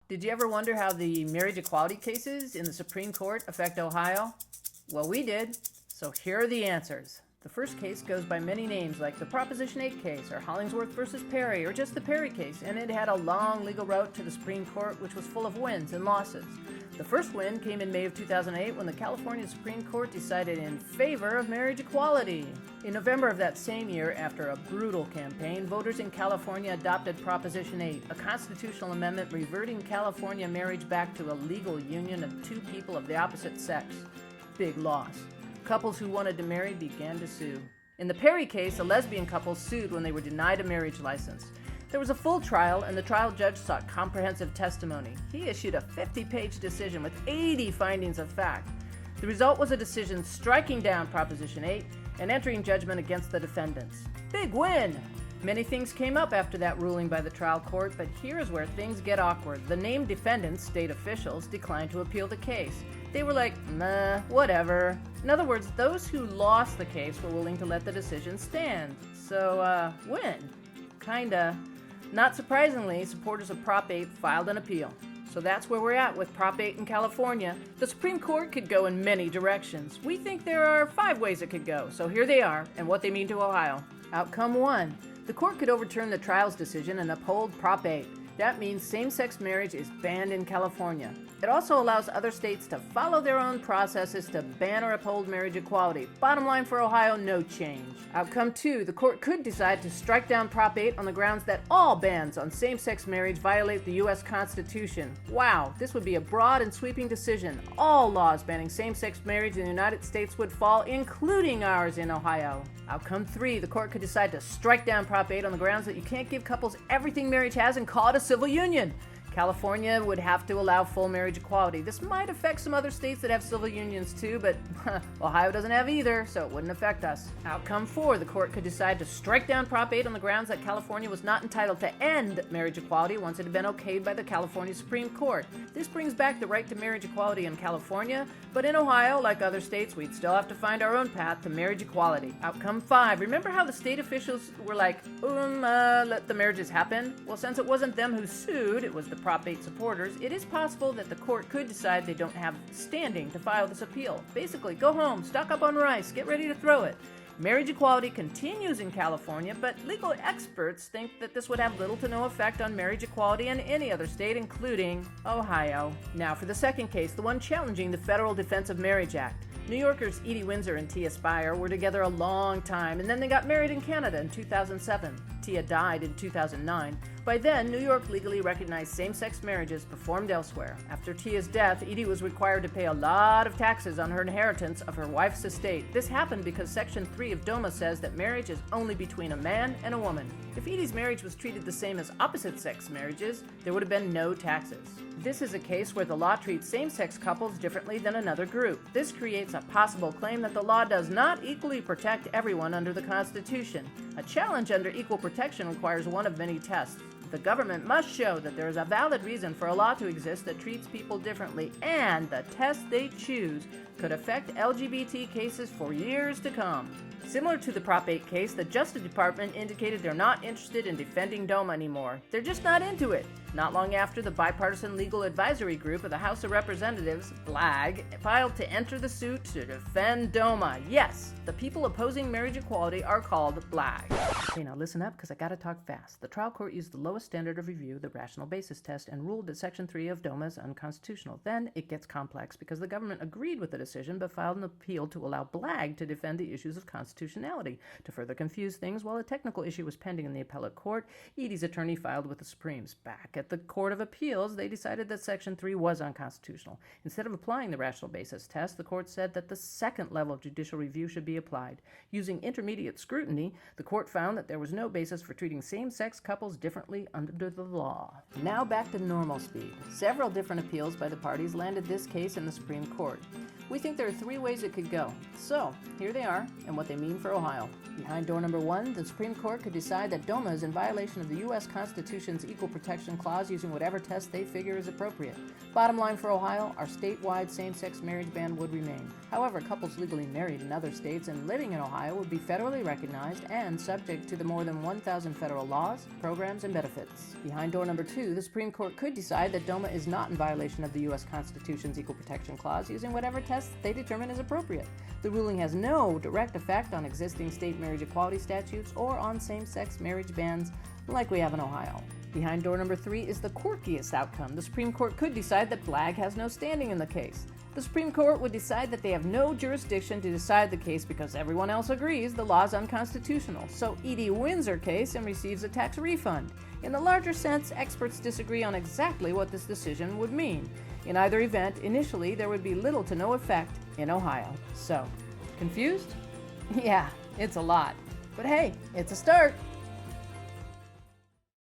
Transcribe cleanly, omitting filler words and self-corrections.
Did you ever wonder how the marriage equality cases in the Supreme Court affect Ohio? Well, we did, so here are the answers. The first case goes by many names, like the Proposition 8 case, or Hollingsworth versus Perry, or just the Perry case, and it had a long legal route to the Supreme Court, which was full of wins and losses. The first win came in May of 2008 when the California Supreme Court decided in favor of marriage equality. In November of that same year, after a brutal campaign, voters in California adopted Proposition 8, a constitutional amendment reverting California marriage back to a legal union of two people of the opposite sex. Big loss. Couples who wanted to marry began to sue. In the Perry case, a lesbian couple sued when they were denied a marriage license. There was a full trial, and the trial judge sought comprehensive testimony. He issued a 50-page decision with 80 findings of fact. The result was a decision striking down Proposition 8 and entering judgment against the defendants. Big win! Many things came up after that ruling by the trial court, but here's where things get awkward. The named defendants, state officials, declined to appeal the case. They were like, meh, whatever. In other words, those who lost the case were willing to let the decision stand. So, win. Kinda. Not surprisingly, supporters of Prop 8 filed an appeal. So that's where we're at with Prop 8 in California. The Supreme Court could go in many directions. We think there are 5 ways it could go, so here they are, and what they mean to Ohio. Outcome 1. The court could overturn the trial's decision and uphold Prop 8. That means same-sex marriage is banned in California. It also allows other states to follow their own processes to ban or uphold marriage equality. Bottom line for Ohio, no change. Outcome 2, the court could decide to strike down Prop 8 on the grounds that all bans on same-sex marriage violate the U.S. Constitution. Wow, this would be a broad and sweeping decision. All laws banning same-sex marriage in the United States would fall, including ours in Ohio. Outcome 3, the court could decide to strike down Prop 8 on the grounds that you can't give couples everything marriage has and call it a civil union. California would have to allow full marriage equality. This might affect some other states that have civil unions too, but Ohio doesn't have either, so it wouldn't affect us. Outcome 4, the court could decide to strike down Prop 8 on the grounds that California was not entitled to end marriage equality once it had been okayed by the California Supreme Court. This brings back the right to marriage equality in California, but in Ohio, like other states, we'd still have to find our own path to marriage equality. Outcome 5, remember how the state officials were like, let the marriages happen? Well, since it wasn't them who sued, it was the Prop 8 supporters, it is possible that the court could decide they don't have standing to file this appeal. Basically, go home, stock up on rice, get ready to throw it. Marriage equality continues in California, but legal experts think that this would have little to no effect on marriage equality in any other state, including Ohio. Now for the second case, the one challenging the Federal Defense of Marriage Act. New Yorkers Edie Windsor and Tia Spire were together a long time, and then they got married in Canada in 2007. Tia died in 2009. By then, New York legally recognized same-sex marriages performed elsewhere. After Tia's death, Edie was required to pay a lot of taxes on her inheritance of her wife's estate. This happened because Section 3 of DOMA says that marriage is only between a man and a woman. If Edie's marriage was treated the same as opposite-sex marriages, there would have been no taxes. This is a case where the law treats same-sex couples differently than another group. This creates a possible claim that the law does not equally protect everyone under the Constitution. A challenge under equal protection requires one of many tests. The government must show that there is a valid reason for a law to exist that treats people differently, and the test they choose could affect LGBT cases for years to come. Similar to the Prop 8 case, the Justice Department indicated they're not interested in defending DOMA anymore. They're just not into it. Not long after, the Bipartisan Legal Advisory Group of the House of Representatives, BLAG, filed to enter the suit to defend DOMA. Yes, the people opposing marriage equality are called BLAG. Okay, now listen up, because I gotta talk fast. The trial court used the lowest standard of review, the rational basis test, and ruled that Section 3 of DOMA is unconstitutional. Then it gets complex because the government agreed with the decision but filed an appeal to allow BLAG to defend the issues of constitutionality. To further confuse things, while a technical issue was pending in the appellate court, Edie's attorney filed with the Supremes. Back at the Court of Appeals, they decided that Section 3 was unconstitutional. Instead of applying the rational basis test, the court said that the second level of judicial review should be applied. Using intermediate scrutiny, the court found that there was no basis for treating same-sex couples differently under the law. Now back to normal speed. Several different appeals by the parties landed this case in the Supreme Court. We think there are 3 ways it could go. So, here they are, and what they mean for Ohio. Behind door number 1, the Supreme Court could decide that DOMA is in violation of the U.S. Constitution's Equal Protection Clause clause using whatever test they figure is appropriate. Bottom line for Ohio, our statewide same-sex marriage ban would remain. However, couples legally married in other states and living in Ohio would be federally recognized and subject to the more than 1,000 federal laws, programs, and benefits. Behind door number 2, the Supreme Court could decide that DOMA is not in violation of the U.S. Constitution's Equal Protection Clause using whatever test they determine is appropriate. The ruling has no direct effect on existing state marriage equality statutes or on same-sex marriage bans like we have in Ohio. Behind door number 3 is the quirkiest outcome. The Supreme Court could decide that Blagg has no standing in the case. The Supreme Court would decide that they have no jurisdiction to decide the case because everyone else agrees the law is unconstitutional. So Edie wins her case and receives a tax refund. In the larger sense, experts disagree on exactly what this decision would mean. In either event, initially there would be little to no effect in Ohio. So, confused? Yeah, it's a lot. But hey, it's a start.